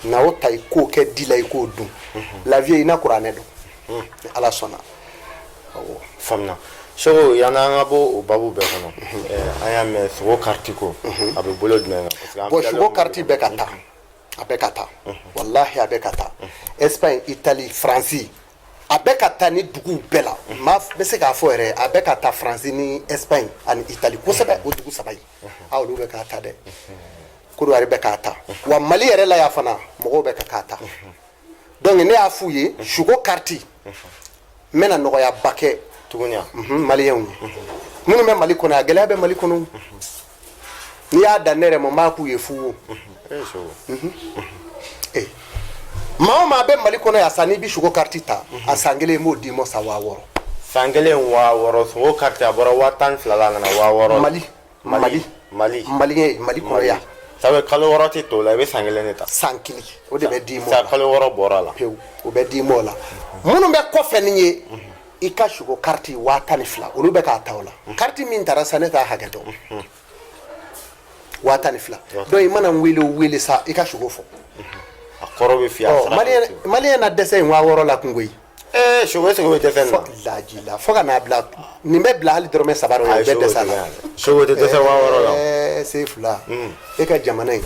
na o ta i ko kɛ di la i k'o dun lafiya i na kuranɛ don ni ala sɔnna awɔ famna so yana an ka bɔ o babu bɛɛ kɔnɔ an y'a mɛn sogo kariti ko a bɛ bolo jumɛn kan bon sogo kariti bɛɛ ka taa a bɛɛ ka taa wallahi a bɛɛ ka taa Espagne Italie France a bɛɛ ka taa ni dugu bɛɛ la ma bɛ se k'a fɔ yɛrɛ a bɛɛ ka taa France ni Espagne ani Italie kosɛbɛ o dugu saba in olu bɛ k'a ta dɛ Kodowari bɛ k'a ta wa Mali yɛrɛ la yan fana mɔgɔw bɛ ka k'a ta donc ne y'a f'u ye sogo kariti n bɛna nɔgɔyaba kɛ tuguni maliyɛnw ye minnu bɛ Mali kɔnɔ a gɛlɛya bɛ Mali kɔnɔ n'i y'a da ne yɛrɛ ma n b'a k'u ye fu o maa o maa bɛ Mali kɔnɔ yan sa n'i bɛ sogo kariti ta a san kelen n b'o d'i ma sa 6000 san kelen 6000 sogo kariti a bɔra 12000 la ka na 6000 Mali kɔnɔ yan sabu kalo wɔɔrɔ tɛ to la i bɛ san kelen de ta san kelen o de bɛ d'i ma o la kalo wɔɔrɔ bɔra la pewu o bɛ d'i ma o la minnu bɛ kɔfɛ nin ye i ka sogo kariti 12000 olu bɛ k'a ta o la kariti min taara sa ne t'a hakɛ dɔn 12000 donc i mana n wele o wele sa i ka sogo fɔ a kɔrɔ bɛ fi a sara maliyɛn na dɛsɛ in 6000 la kungo ye sogo bɛ dɛsɛ na laji la fo ka n'a bila nin bɛ bila hali dɔrɔmɛ 3 o ye bɛɛ dɛsɛ la sogo tɛ dɛsɛ 6000 la se fila e ka jamana in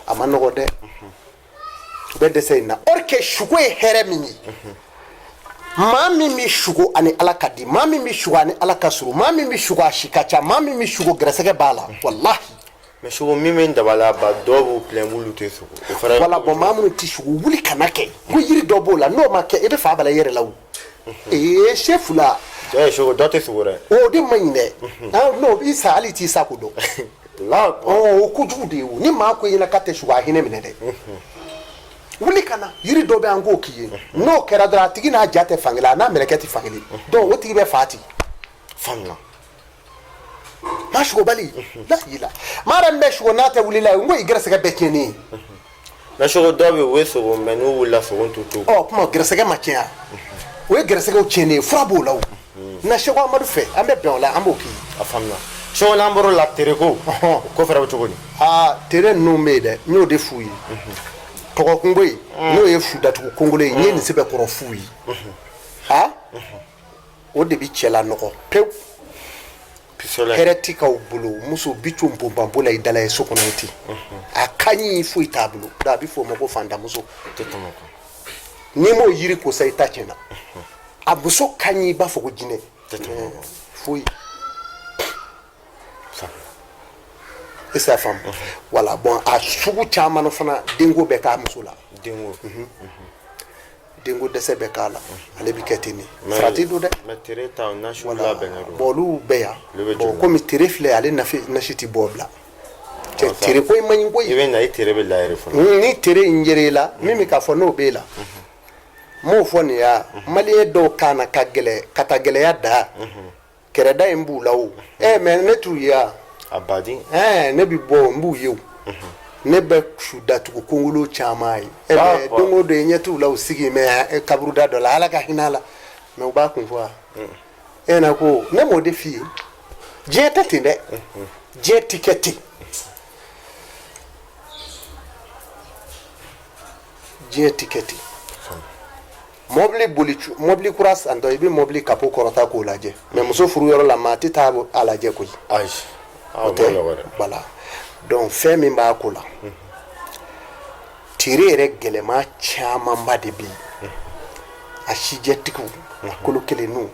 a ma nɔgɔ dɛ u bɛ dɛsɛ in na or que sogo ye hɛrɛ min ye maa min bɛ sogo ani ala ka di maa min bɛ sogo ani ala ka surun maa min bɛ sogo a si ka ca maa min bɛ sogo gɛrɛsɛgɛ b'a la walahi mais sogo min bɛ dabala ba dɔw b'u plɛn b'olu tɛ sogo wala bon maa minnu tɛ sogo wuli kana kɛ ko yiri dɔ b'o la n'o ma kɛ i bɛ fa bala i yɛrɛ la o chef la sogo dɔ tɛ sogo dɛ o de man ɲi dɛ n'o i sa hali t'i sa ko dɔn o kojugu de ye o ni maa ko i ɲɛna k'a tɛ sogo a hinɛ minɛ dɛ wuli ka na yiri dɔ bɛ an k'o k'i ye n'o kɛra dɔrɔn a tigi n'a ja tɛ fankelen a n'a mɛlɛkɛ tɛ fankelen donc o tigi bɛ fa ten faamuya maa sogobali la yila maa yɛrɛ min bɛ sogo n'a tɛ wulila ye n ko i gɛrɛsɛgɛ bɛɛ tiɲɛnen ye mais sogo dɔw bɛ yen o ye sogo mais n'u wulila sogo t'u to kuma gɛrɛsɛgɛ ma tiɲɛ o ye gɛrɛsɛgɛw tiɲɛnen ye fura b'o la o na Seko Amadu fɛ an bɛ bɛn o la an b'o k'i ye a faamuya Seko n'an bɔra la tereko ko fɛrɛ bɛ cogo di tere ninnu bɛ yen dɛ n y'o de f'u ye tɔgɔkungo in n'o ye fu datugu kongolo ye n ye nin sɛbɛn kɔrɔ f'u ye o de bɛ cɛ la nɔgɔ pewu hɛrɛ ti k'aw bolo muso bi co bɔnbɔnbo la i dala ye so kɔnɔ ten a ka ɲi foyi t'a bolo a bɛ f'o ma ko fandamuso n'i m'o yiri ko sa i ta tiɲɛna a muso ka ɲi i b'a fɔ ko jinɛ foyi est ce que a faamu wala bon a sugu caman fana denko bɛ k'a muso la denko dɛsɛ bɛ k'a la ale bɛ kɛ ten de farati don dɛ bon olu bɛɛ yan bon komi tere filɛ ale nasi tɛ bɔ bila tere ko in man ɲi koyi i bɛ na i tere bɛ layɛrɛ fɔlɔ ni tere in yer'e la min bɛ k'a fɔ n'o b'e la n m'o fɔ nin ya maliyɛn dɔw kan na ka taa gɛlɛya da kɛrɛda in b'u la o mais ne t'u ye wa a baden ne bɛ bɔ n b'u ye o ne bɛ su datugu kongolo caman ye don o don i ɲɛ t'u la u sigi mais kaburuda dɔ la ala ka hinɛ a la mais u b'a kun fɔ wa na ko ne m'o de f'i ye diɲɛ tɛ ten dɛ diɲɛ ti kɛ ten diɲɛ ti kɛ ten mɔbili kura santɔ i bɛ mɔbili kapo kɔrɔta k'o lajɛ mais muso furu yɔrɔ la maa tɛ taa a lajɛ koyi o tɛ voilà donc fɛn min b'a ko la tere yɛrɛ gɛlɛma camanba de bɛ yen a sijɛtigiw a kolo kelenninw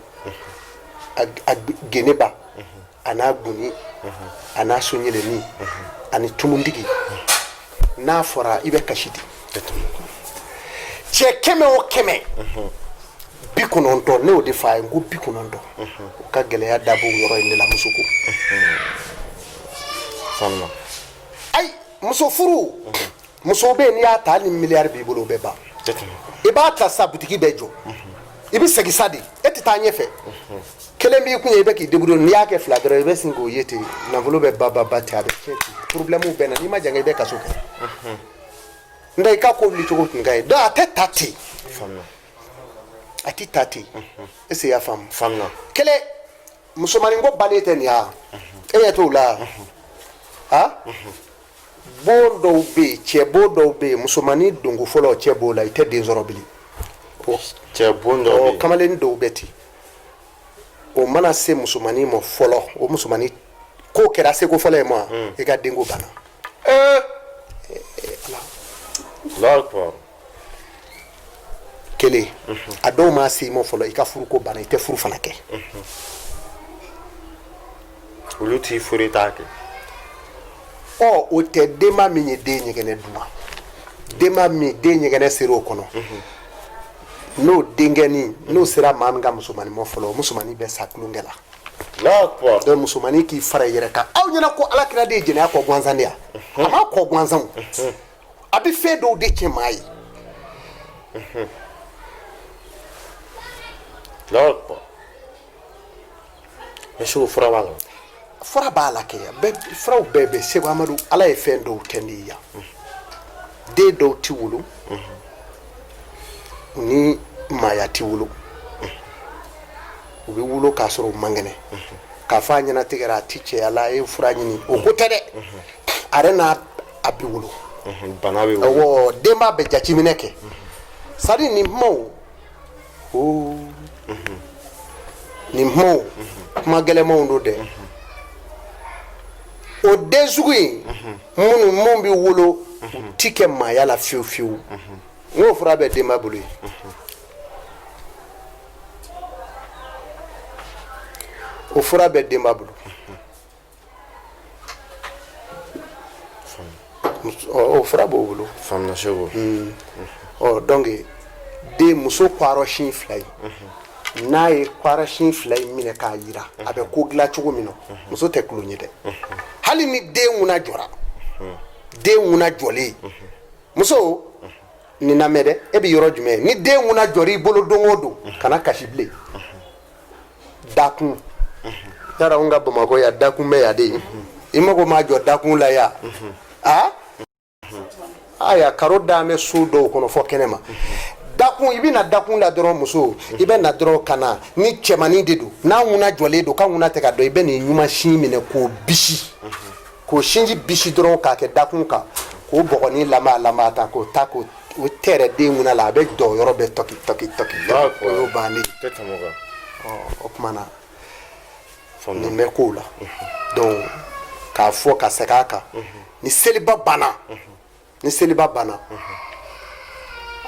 a geneba a n'a goni a n'a soɲɛlɛnnin ani tumutigi n'a fɔra i bɛ kasi di cɛ 100 o 100 90 ne y'o de f'a ye n ko 90 o ka gɛlɛya dabɔ yɔrɔ in de la muso ko ayi muso furu muso bɛ yen n'i y'a ta hali ni miliyari b'i bolo o bɛ ban i b'a ta sa butigi bɛ jɔ i bɛ segin sa de e tɛ taa ɲɛfɛ kelen b'i kun ye i bɛ k'i débrouiller n'i y'a kɛ 2 dɔrɔn i bɛ sin k'o ye ten nafolo bɛ ba ten a bɛ kɛ ten problème bɛ na n'i ma jan i bɛ kaso kɛ n tɛ i ka ko wuli cogo tun ka ɲi donc a tɛ ta ten a tɛ ta ten est ce que i y'a faamu kelen musomanin ko bannen tɛ nin ya e ɲɛ t'o la bon dɔw bɛ yen cɛ bon dɔw bɛ yen musomanin dongo fɔlɔ cɛ b'o la i tɛ den sɔrɔ bilen cɛ bon dɔw bɛ yen kamalen dɔw bɛ ten o mana se musomanin ma fɔlɔ o musomanin ko kɛra seko fɔlɔ ye ma i ka denko banna kelen a dɔw ma se i ma fɔlɔ i ka furuko banna i tɛ furu fana kɛ olu t'i furu i t'a kɛ o tɛ denba min ye den ɲɛgɛnɛ dun denba min den ɲɛgɛnɛ sera o kɔnɔ n'o denkɛnin n'o sera maa min ka musomanin ma fɔlɔ o musomanin bɛ sa tulonkɛ la donc musomanin k'i fara i yɛrɛ kan aw ɲɛna ko alakira de ye jɛnɛya kɔ gansan de yan a ma kɔ gansan a bɛ fɛn dɔw de cɛ maa ye Monsieur fura b'a la fura b'a la kɛ furaw bɛɛ bɛ Seko Amadu ala ye fɛn dɔw kɛ ne ye yan den dɔw ti wolo ni maaya ti wolo u bɛ wolo k'a sɔrɔ u man kɛnɛ k'a fɔ a ɲɛnatigɛra a ti cɛ ala ye fura ɲini o ko tɛ dɛ a yɛrɛ n'a a bɛ wolo bana bɛ wolo denba bɛ jateminɛ kɛ sadi nin kumaw nin kumaw kuma gɛlɛnmanw don dɛ o den sugu in mun bɛ wolo u ti kɛ maaya la fiyewu fiyewu n k'o fura bɛ denba bolo ye o fura bɛ denba bolo o fura b'o bolo faamuya Seko donc den muso kɔrɔsiyɛn fila in n'a ye kɔrɔsiyɛn fila in minɛ k'a jira a bɛ ko dilan cogo min na muso tɛ tulo ye dɛ hali ni den ŋuna jɔra den ŋuna jɔlen muso nin lamɛn dɛ e bɛ yɔrɔ jumɛn ni den ŋuna jɔra i bolo don o don kana kasi bilen dakun yala anw ka Bamakɔ yan dakun bɛ yan de i mago ma jɔ dakun la yan aya karo dame so dɔw kɔnɔ fɔ kɛnɛ ma dakun i bɛna dakun la dɔrɔn muso i bɛ na dɔrɔn ka na ni cɛmanin de don n'a ŋuna jɔlen don k'a ŋuna tɛ ka dɔn i bɛ nin ɲuman sin minɛ k'o bisi k'o sinji bisi dɔrɔn k'a kɛ dakun kan k'o bɔgɔnin lama ta k'o ta k'o tɛ yɛrɛ den ŋuna la a bɛ jɔ yɔrɔ bɛɛ tɔki o y'o bannen o tuma na nin bɛ k'o la donc k'a fɔ ka segin a kan ni seliba banna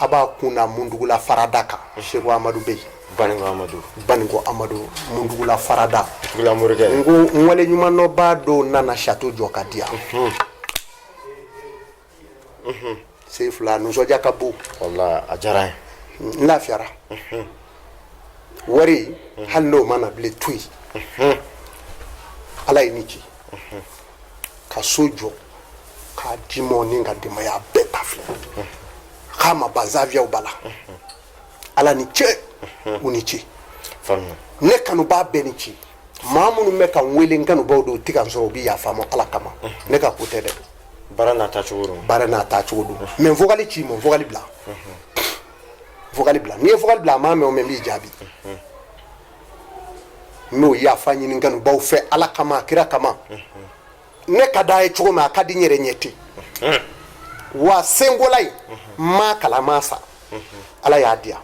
a b'a kunna mundugula farada kan Seko Amadu bɛ yen Baninko Amadu mundugula farada n ko n wale ɲuman dɔ b'a dɔw nana château jɔ ka di yan se fila nisɔndiya ka bon wala a diyara n ye n lafiyara wari hali n'o mana bilen to yen ala ye ni ci ka so jɔ k'a di ma ni ka denbaya bɛɛ ta filɛ k'a ma ban zaviyaw b'a la ala ni cɛ u ni ci ne kanubaa bɛɛ ni ci maa minnu bɛ ka n wele n kanubaw don u tɛ ka n sɔrɔ u bɛ yafa ma ala kama ne ka ko tɛ dɛ baara n'a taacogo don mais n vocal ci ma n vocal bila n'i ye vocal bila a m'a mɛn o mɛn n b'i jaabi n b'o yafa ɲini n kanubaw fɛ ala kama kira kama ne ka d'a ye cogo min a ka di n yɛrɛ ɲɛ ten wa senkola in ma kalama sa ala y'a diya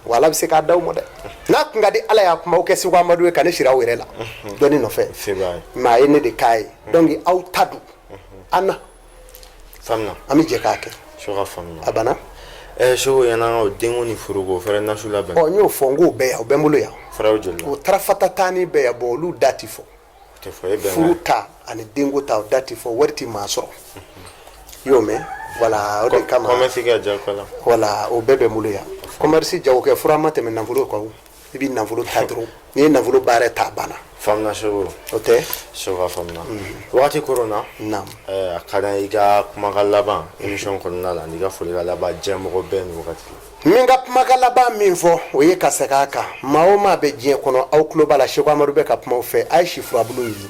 wa ala bɛ se k'a d'aw ma dɛ n'a kun ka di ala y'a kumaw kɛ Seko Amadu ye ka ne siri aw yɛrɛ la dɔɔni nɔfɛ mais a ye ne de k'a ye donc aw ta don an na faamuya an bɛ jɛ k'a kɛ Seko faamuya a banna Seko yan'an ka denko ni furuko o fɛnɛ nasu labɛn n y'o fɔ n k'o bɛɛ yan o bɛ n bolo yan fɛɛrɛw joli la o tarafata taani bɛɛ yan bon olu da ti fɔ furu ta ani denko ta o da ti fɔ wari ti maa sɔrɔ i y'o mɛn wala o de kama commerce kɛ jago la wala o bɛɛ bɛ n bolo yan commerce jago kɛ fura ma tɛmɛ nafolo kan i bɛ nafolo ta dɔrɔn n'i ye nafolo baara ta banna faamuya Seko o tɛ Seko faamuya wagati koro na a ka d'an ye i ka kumakan laban émission kɔnɔna la n'i ka folikan laban diɲɛmɔgɔ bɛɛ ni wagati la min ka kumakan laban min fɔ o ye ka segin a kan maa o maa bɛ diɲɛ kɔnɔ aw tulo b'a la Seko Amadu bɛ ka kuma o fɛ a ye si furabulu ɲini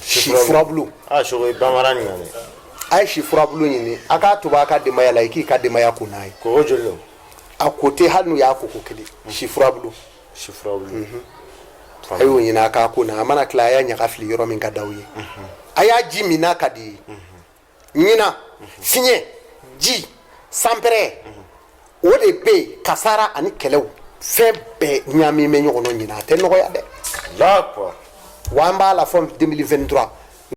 si furabulu Seko ye bamara ɲininka ne a ye si furabulu ɲini a k'a to a ka denbaya la i k'i ka denbaya kun n'a ye koko joli don a ko tɛ hali n'u y'a koko kelen si furabulu a y'o ɲini a k'a ko na a mana tila a y'a ɲaga fili yɔrɔ min ka d'aw ye a y'a ji min n'a ka di ye ɲina fiɲɛ ji sanpɛrɛ o de bɛ yen kasara ani kɛlɛw fɛn bɛɛ ɲaami bɛ ɲɔgɔn na ɲina a tɛ nɔgɔya dɛ d'accord wa an b'a la fɔ 2023